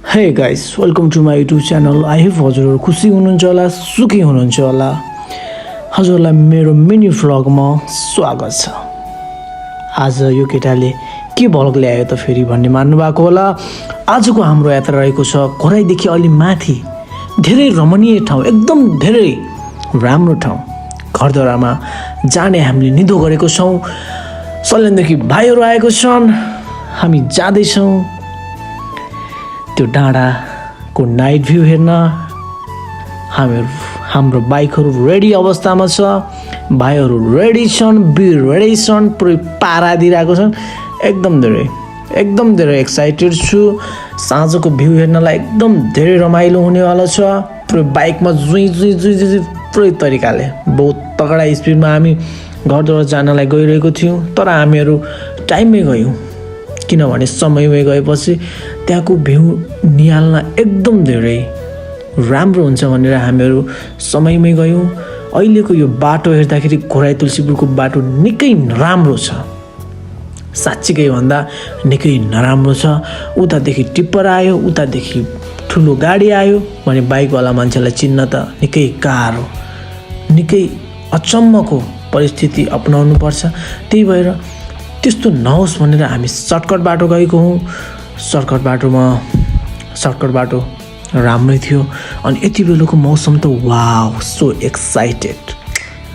Hey guys, welcome to my YouTube channel. I hope हजुरहरु खुसी हुनुहुन्छ होला, सुखी हुनुहुन्छ होला। हजुरलाई मेरो मिनी भ्लगमा स्वागत छ। आज यो केटाले के भ्लग ल्यायो त फेरि भन्ने मान्नु भएको होला। आजको हाम्रो यात्रा रहेको छ घराइदेखि अलि माथि धेरै रमणीय ठाउँ, एकदम धेरै राम्रो ठाउँ। घरद्वारामा जाने हामीले निधो गरेको छौँ। सल्यानदेखि भाइहरू आएको छन्, हामी जाँदैछौँ त्यो डाँडाको नाइट भ्यू हेर्न। हाम्रो बाइकहरू रेडी अवस्थामा छ, भाइहरू रेडी छन्, बिर रेडी छन्, पुरै पारा दिइरहेको छन्। एकदम धेरै एक्साइटेड छु। साँझको भ्यू हेर्नलाई एकदम धेरै रमाइलो हुनेवाला छ। पुरै बाइकमा जुई पुरै तरिकाले बहुत तगडा स्पिडमा हामी घरद्वारा जानलाई गइरहेको थियौँ। तर हामीहरू टाइममै गयौँ, किनभने समयमै गएपछि त्यहाँको भ्यू निहाल्न एकदम धेरै राम्रो हुन्छ भनेर हामीहरू समयमै गयौँ। अहिलेको यो बाटो हेर्दाखेरि घोराई तुलसीपुरको बाटो निकै नराम्रो छ, साँच्चीकै भन्दा निकै नराम्रो छ। उतादेखि टिप्पर आयो, उतादेखि ठुलो गाडी आयो भने बाइकवाला मान्छेलाई चिन्न त निकै गाह्रो, निकै अचम्मको परिस्थिति अपनाउनु पर्छ। त्यही भएर त्यस्तो नहोस् भनेर हामी सर्टकट बाटो गएको हौँ। सर्टकट बाटो राम्रै थियो। अनि यति बेलाको मौसम त वाउ, सो एक्साइटेड,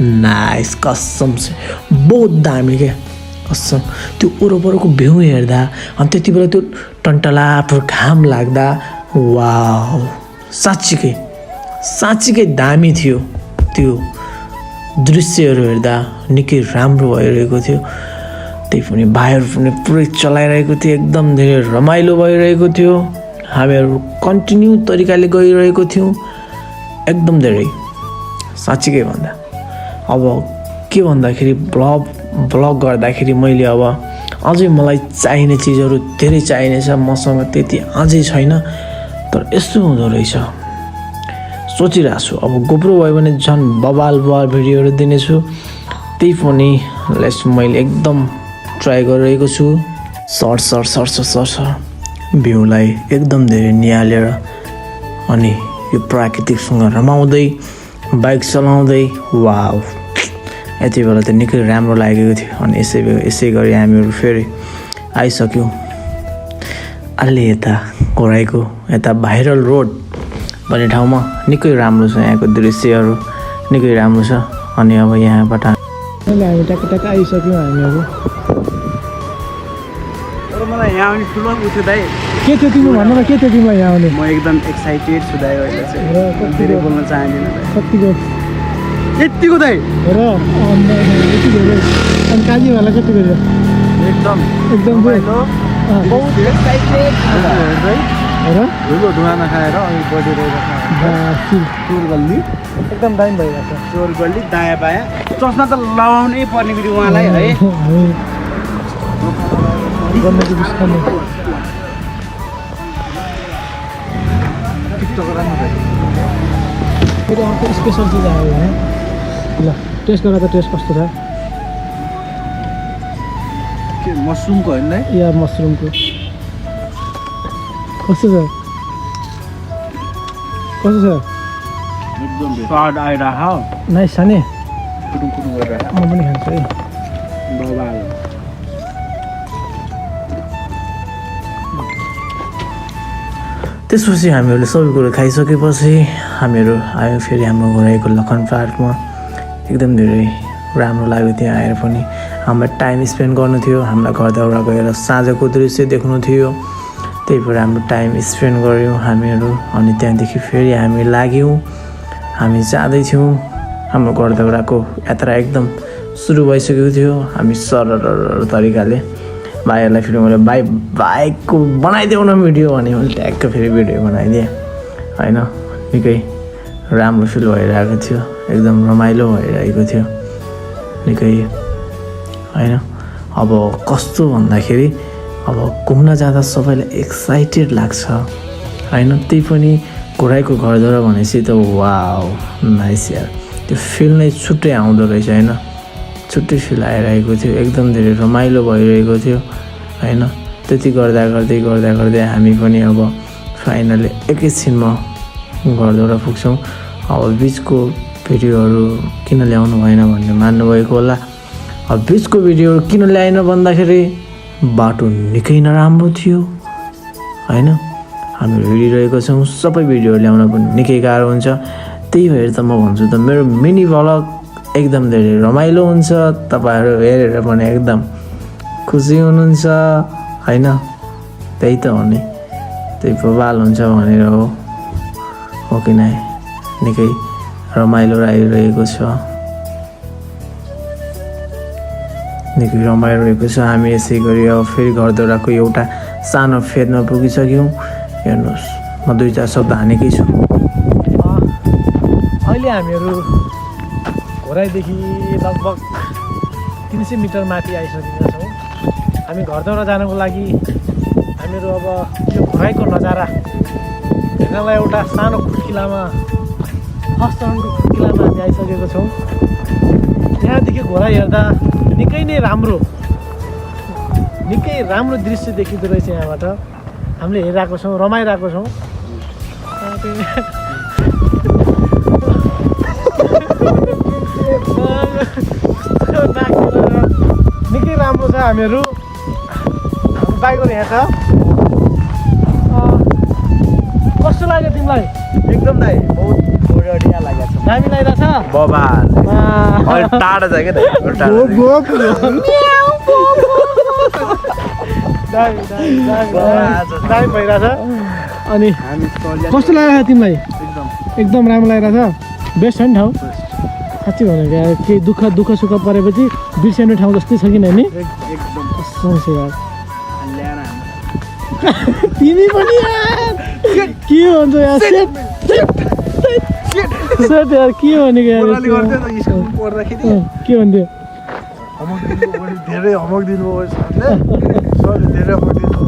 नाइस, कसम से बहुत दामी क्या, कसम। त्यो वरपरको भ्यू हेर्दा अनि त्यति बेला त्यो टन्टलापुर घाम लाग्दा वाउ, साँच्चीकै दामी थियो। त्यो दृश्यहरू हेर्दा निकै राम्रो भइरहेको थियो। त्यही पनि भाइहरू पनि पुरै चलाइरहेको थियो, एकदम धेरै रमाइलो भइरहेको थियो। हामीहरू कन्टिन्यू तरिकाले गइरहेको थियौँ, एकदम धेरै, साँच्चीकै भन्दा। अब के भन्दाखेरि ब्लग गर्दाखेरि मैले अब अझै मलाई चाहिने चिजहरू धेरै चाहिनेछ, मसँग त्यति अझै छैन। तर यस्तो हुँदो रहेछ, सोचिरहेको छु अब गोप्रो भयो भने झन् बबाल भिडियोहरू दिनेछु। त्यही पनि मैले एकदम ट्राई गरिरहेको छु। सर्ट भ्यूलाई एकदम धेरै निहालेर अनि यो प्राकृतिकसँग रमाउँदै बाइक चलाउँदै वाउ, यति बेला त निकै राम्रो लागेको थियो। अनि यसै गरी हामीहरू फेरि आइसक्यौँ अलि यता घोराइको यता भाइरल रोड भन्ने ठाउँमा। निकै राम्रो छ, यहाँको दृश्यहरू निकै राम्रो छ। अनि अब यहाँबाट हामी टक आइसक्यौँ हामीहरू। मलाई यहाँ आउने ठुलो उठ्यो दाइ। के थियो तिम्रो भन्नु न, के थियो तिमीलाई यहाँ आउने? म एकदम एक्साइटेड छु दाइ, अहिले चाहिँ धेरै बोल्न चाहदिनँ दाइ। कतिको यतिको दाइ र यति धेरै। अनि काजीवाला कति गऱ्यो? एकदम बहुत एक्साइटेड र ठुलो धुवा नखाएर अनि बढिरहेको चोर गल्ली एकदम दामी भइरहेको छ। चोर गल्ली दायाँ बायाँ चस्मा त लगाउनै पर्ने फेरि उहाँलाई है। गन्नेको बिस्तारै फेरि अर्को स्पेसल चिज आयो है। ल टेस्ट गरेर त टेस्ट कस्तो छ? के मसरुमको होइन दाइ? या मसरुमको कस्तो छ? एकदम स्वाद आइरहेको नाइस छ नि, कुटुङ गरिरहेको म पनि खान्छु है। बबाल। त्यसपछि हामीहरूले सबै कुरो खाइसकेपछि हामीहरू आयो फेरि हाम्रो घोराइको लखन पार्कमा। एकदम धेरै राम्रो लाग्यो त्यहाँ आएर पनि। हामीलाई टाइम स्पेन्ड गर्नु थियो, हामीलाई घरद्वारा गएर साँझको दृश्य देख्नु थियो। त्यही भएर हाम्रो टाइम स्पेन्ड गऱ्यौँ हामीहरू। अनि त्यहाँदेखि फेरि हामी लाग्यौँ, हामी जाँदैथ्यौँ। हाम्रो घरद्वाराको यात्रा एकदम सुरु भइसकेको थियो। हामी सरर तरिकाले भाइहरूलाई फेरि मैले बाइकको बनाइदेऊ न भिडियो भने मैले ट्यागको फेरि भिडियो बनाइदिएँ होइन। निकै राम्रो फिल भइरहेको थियो, एकदम रमाइलो भइरहेको थियो निकै होइन। अब कस्तो भन्दाखेरि अब घुम्न जाँदा सबैलाई एक्साइटेड लाग्छ होइन। त्यही पनि घोराइको घरद्वारा भनेपछि त वाउ, नाइस यार, त्यो फिल नै छुट्टै आउँदो रहेछ होइन। छुट्टै फिल आइरहेको थियो, एकदम धेरै रमाइलो भइरहेको थियो होइन। त्यति गर्दा गर्दै हामी पनि अब फाइनली एकैछिनमा घरद्वारा पुग्छौँ। अब बिचको भिडियोहरू किन ल्याउनु भएन भन्ने मान्नुभएको होला। अब बिचको भिडियोहरू किन ल्याएन भन्दाखेरि बाटो निकै नराम्रो थियो होइन। हामी हिँडिरहेको छौँ, सबै भिडियोहरू ल्याउन पनि निकै गाह्रो हुन्छ। त्यही भएर त म भन्छु त मेरो मिनी भ्लग एकदम धेरै रमाइलो हुन्छ, तपाईँहरू हेरेर पनि एकदम खुसी हुनुहुन्छ होइन। त्यही त हो नि, त्यही बवाल हुन्छ भनेर हो कि नै, निकै रमाइलो लागिरहेको छ, निकै रमाइलो रहेको छ। हामी यसै गरी अब फेरि घरद्वाराको एउटा सानो फेदमा पुगिसक्यौँ। हेर्नुहोस्, म 2-4 शब्द हानेकै छु। अहिले हामीहरू घोराइदेखि लगभग 300 मिटर माथि आइसकेका छौँ। हामी घरद्वारा जानको लागि हामीहरू अब यो घोराइको नजारा हेर्नलाई एउटा सानो खुट्किलामा फर्स्ट चरणको खुट्किलामा हामी आइसकेको छौँ। यहाँदेखि घोराइ हेर्दा निकै नै राम्रो दृश्य देखिँदो रहेछ। यहाँबाट हामीले हेरिरहेको छौँ, रमाइरहेको छौँ। निकै राम्रो छ। हामीहरू हाम्रो बाइकहरू यहाँ छ। कस्तो लाग्यो तिमीलाई? एकदम दाइ बहुत बढिया लागेको छ। दामी लागिरहेछ। बबाल अहिले टाढा छ क्या दाइ, दामी भइरहेछ। अनि कस्तो लाग्यो तिमीलाई? एकदम राम्रो लागिरहेछ। बेस्ट हो नि ठाउँ साँच्ची भनेको यार। केही दुःख सुख परेपछि बिर्सिने ठाउँ जस्तै छ कि नि? तिमी पनि के भन्छ यार, सेट यार के भनेको यार, के भन्थ्यो? धेरै होमवर्क दिनुभयो सरले, धेरै होमवर्क दिनुभयो।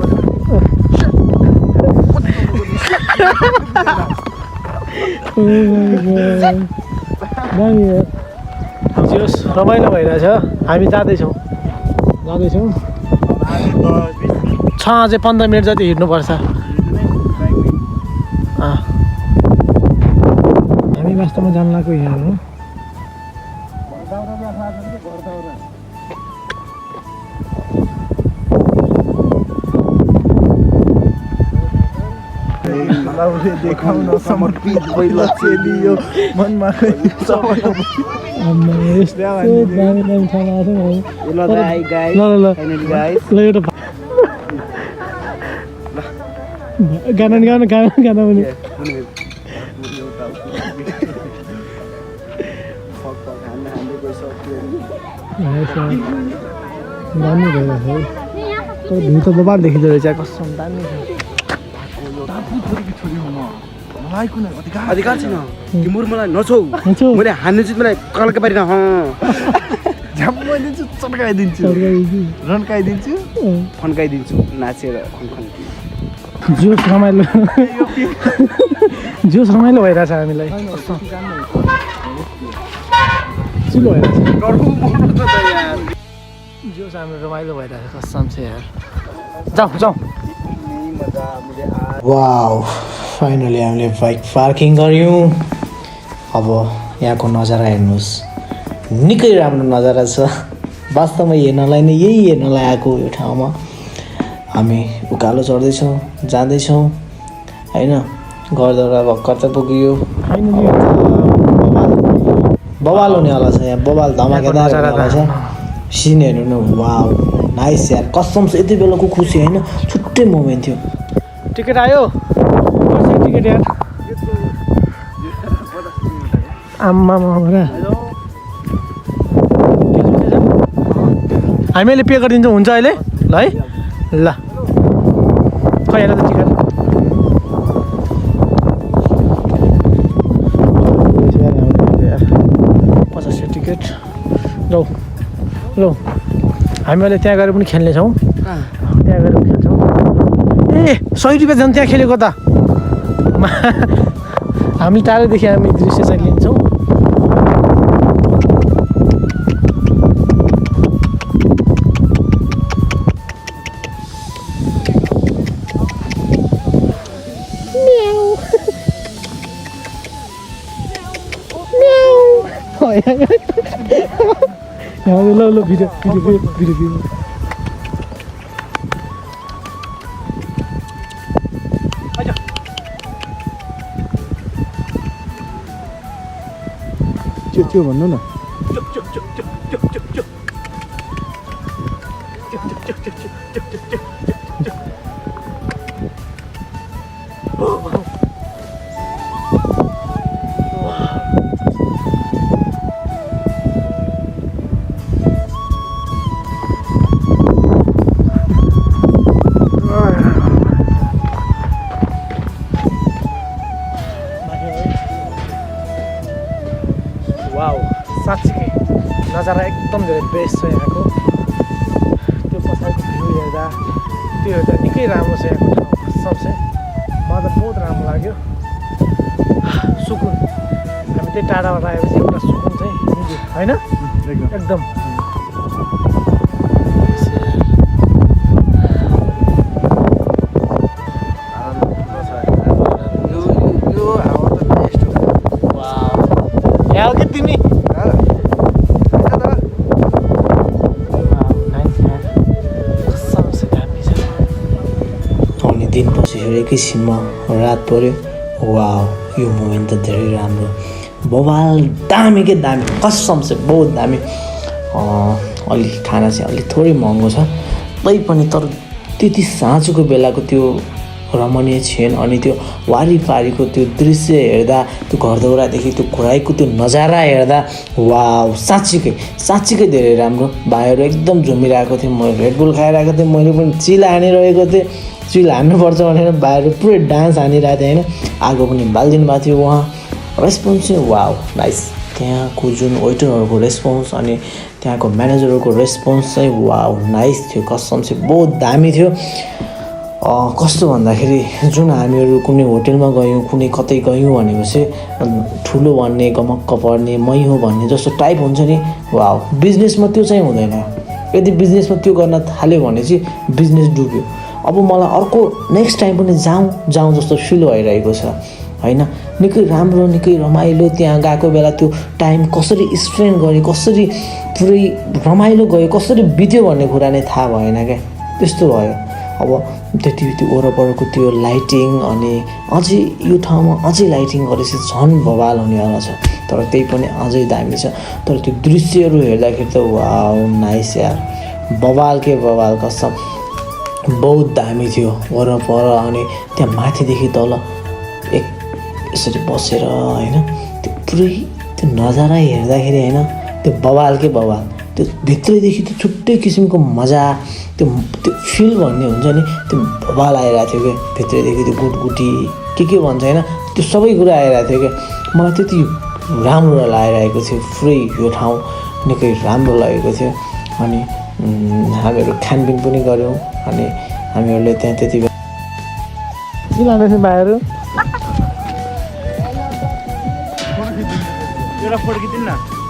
होस्, रमाइलो भइरहेछ। हामी जाँदैछौँ छ अझै 15 मिनट जति हिँड्नुपर्छ। हामी वास्तवमा जान लागेको यहाँ हो। देखाउन समर्पित पहिलो चेलियो मनमा गाना पनि दामी भइरहेछ है। तर भिउ त बबाल देखिँदो रहेछ, कसम दामी छ। अधिकार छैन तिम्रो, मलाई नछौ। मैले हान्ने चाहिँ मलाई कलका पारिन झ्याम्माइदिन्छु, चट्काइदिन्छु, रन्काइदिन्छु, फन्काइदिन्छु, नाचेर जोस रमाइलो भइरहेछ हामीलाई। चिलो भइरहेछ, जोस हाम्रो रमाइलो भइरहेछ कसम छ यार। जाउँ। वाउ, फाइनली हामीले बाइक पार्किङ गऱ्यौँ। अब यहाँको नजारा हेर्नुहोस्, निकै राम्रो नजारा छ। वास्तवमा हेर्नलाई नै हेर्नलाई आएको यो ठाउँमा। हामी उकालो चढ्दैछौँ, जाँदैछौँ होइन। घरद्वारा भर्खर त पुग्यो। फाइनली बवाल हुनेवाला छ यहाँ, बवाल धमाकेदार हुनेवाला छ। सिन हेर्नु न, वाउ नाइस यार, कसम छ। यति बेलाको खुसी होइन, छुट्टै मोमेन्ट थियो। टिकट आयो? टिकट यार आम्मा हामीले पे गरिदिन्छौँ, हुन्छ अहिले? ल है, ल खै हेर त टिकट। 50 टिकट। ल हामी अहिले त्यहाँ गएर पनि खेल्नेछौँ। त्यहाँ गएर पनि खेल्छौँ। ए 100 रुपियाँ झन् त्यहाँ खेलेको त। हामी टाढोदेखि हामी दृश्य चाहिँ लिन्छौँ। ल ल भिडियो भिडियो भिडियो भिडियो त्यो भन्नु न वाउ साँच्चीकै नजारा एकदम धेरै बेस्ट छ यहाँको त्यो पछाडिको भ्यू हेर्दा निकै राम्रो छ यहाँको ठाउँ कसम चाहिँ मलाई त बहुत राम्रो लाग्यो सुकुन हामी त्यही टाढाबाट आएपछि एउटा सुकुन चाहिँ मिल्यो होइन एकदम तिमी अनि दिनपछि एकैछिनमा रात पर्यो वाउ यो मोमेन्ट त धेरै राम्रो बवाल दामी के दामी कसम चाहिँ बहुत दामी अलिक खाना चाहिँ अलिक थोरै महँगो छ तैपनि तर त्यति साँझको बेलाको त्यो रमणीय क्षण अनि त्यो वारिपारिको त्यो दृश्य हेर्दा त्यो घरदौरादेखि त्यो खोराइको त्यो नजारा हेर्दा वाउ साँच्चीकै धेरै राम्रो भाइहरू एकदम झुमिरहेको थियो म रेडबुल खाइरहेको थिएँ मैले पनि चिल हानिरहेको थिएँ चिल हान्नुपर्छ भनेर भाइहरू पुरै डान्स हानिरहेको थिएँ होइन आगो पनि बालिदिनु भएको थियो उहाँ रेस्पोन्स चाहिँ वाउ नाइस त्यहाँको जुन वेटरहरूको रेस्पोन्स अनि त्यहाँको म्यानेजरहरूको रेस्पोन्स चाहिँ वाउ नाइस थियो कसम चाहिँ बहुत दामी थियो कस्तो भन्दाखेरि जुन हामीहरू कुनै होटेलमा गयौँ कुनै कतै गयौँ भनेपछि ठुलो भन्ने गमक्क पर्ने मै हो भन्ने जस्तो टाइप हुन्छ नि वाउ बिजनेसमा त्यो चाहिँ हुँदैन यदि बिजनेसमा त्यो गर्न थाल्यो भने चाहिँ बिजनेस डुब्यो अब मलाई अर्को नेक्स्ट टाइम पनि जाउँ जस्तो फिल भइरहेको छ होइन निकै राम्रो निकै रमाइलो त्यहाँ गएको बेला त्यो टाइम कसरी स्पेन्ड गरेँ कसरी पुरै रमाइलो गयो कसरी बित्यो भन्ने कुरा नै थाहा भएन क्या त्यस्तो भयो अब त्यो वरपरको त्यो लाइटिङ अनि अझै यो ठाउँमा अझै लाइटिङ गरेपछि झन् बवाल हुनेवाला छ तर त्यही पनि अझै दामी छ तर त्यो दृश्यहरू हेर्दाखेरि त वाउ नाइस यार बवाल के बवाल कसम बहुत दामी थियो वरपर अनि त्यहाँ माथिदेखि तल यसरी बसेर होइन त्यो पुरै त्यो नजारा हेर्दाखेरि होइन त्यो बवाल के बवाल त्यो भित्रैदेखि त्यो छुट्टै किसिमको मजा त्यो फिल भन्ने हुन्छ नि त्यो बवाल आइरहेको थियो क्या भित्रैदेखि त्यो गुटगुटी के भन्छ होइन त्यो सबै कुरा आइरहेको थियो क्या मलाई त्यति राम्रो लागिरहेको थियो पुरै यो ठाउँ निकै राम्रो लागेको थियो अनि हामीहरू खानपिन पनि गऱ्यौँ अनि हामीहरूले त्यहाँ त्यति बेला के लाँदैछ भाइहरू एउटा फोटो खिचिदिनु न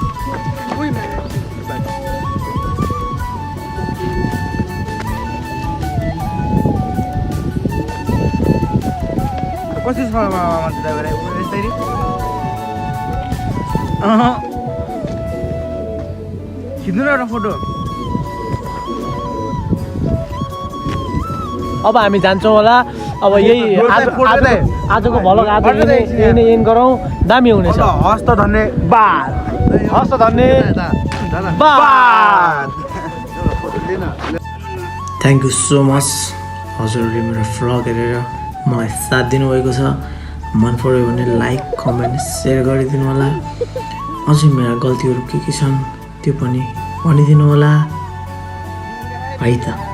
कस्तो छ मान्छे दाइलाई यस्तै खिच्नु न एउटा फोटो अब हामी जान्छौँ होला अब यही आजको भ्लग आज यही नै एन्ड गरौँ दामी हुनेछ हस्त धन्यवाद थ्याङ्क यू सो मच हजुरहरूले मेरो भ्लग हेरेर मलाई साथ दिनुभएको छ मन पऱ्यो भने लाइक कमेन्ट सेयर गरिदिनु होला अझै मेरा गल्तीहरू के छन् त्यो पनि भनिदिनु होला है त